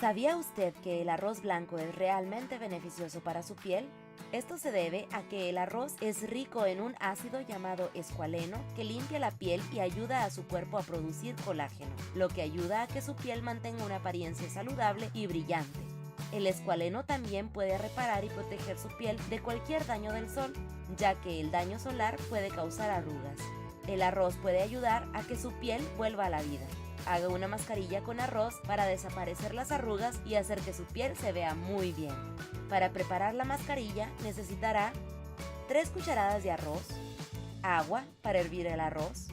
¿Sabía usted que el arroz blanco es realmente beneficioso para su piel? Esto se debe a que el arroz es rico en un ácido llamado escualeno que limpia la piel y ayuda a su cuerpo a producir colágeno, lo que ayuda a que su piel mantenga una apariencia saludable y brillante. El escualeno también puede reparar y proteger su piel de cualquier daño del sol, ya que el daño solar puede causar arrugas. El arroz puede ayudar a que su piel vuelva a la vida. Haga una mascarilla con arroz para desaparecer las arrugas y hacer que su piel se vea muy bien. Para preparar la mascarilla necesitará 3 cucharadas de arroz, agua para hervir el arroz,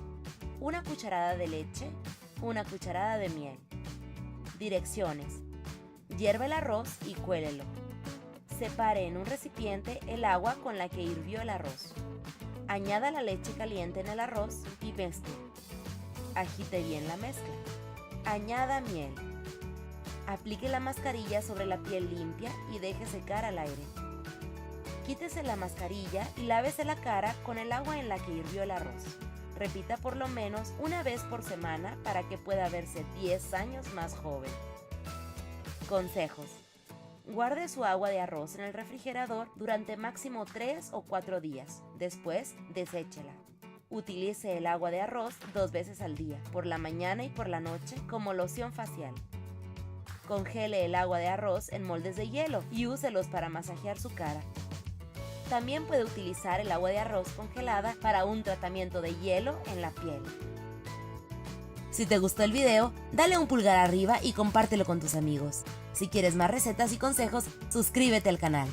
1 cucharada de leche, 1 cucharada de miel. Direcciones: hierva el arroz y cuélelo. Separe en un recipiente el agua con la que hirvió el arroz. Añada la leche caliente en el arroz y mezcle. Agite bien la mezcla. Añada miel. Aplique la mascarilla sobre la piel limpia y deje secar al aire. Quítese la mascarilla y lávese la cara con el agua en la que hirvió el arroz. Repita por lo menos una vez por semana para que pueda verse 10 años más joven. Consejos: guarde su agua de arroz en el refrigerador durante máximo 3 o 4 días. Después, deséchela. Utilice el agua de arroz 2 veces al día, por la mañana y por la noche, como loción facial. Congele el agua de arroz en moldes de hielo y úselos para masajear su cara. También puede utilizar el agua de arroz congelada para un tratamiento de hielo en la piel. Si te gustó el video, dale un pulgar arriba y compártelo con tus amigos. Si quieres más recetas y consejos, suscríbete al canal.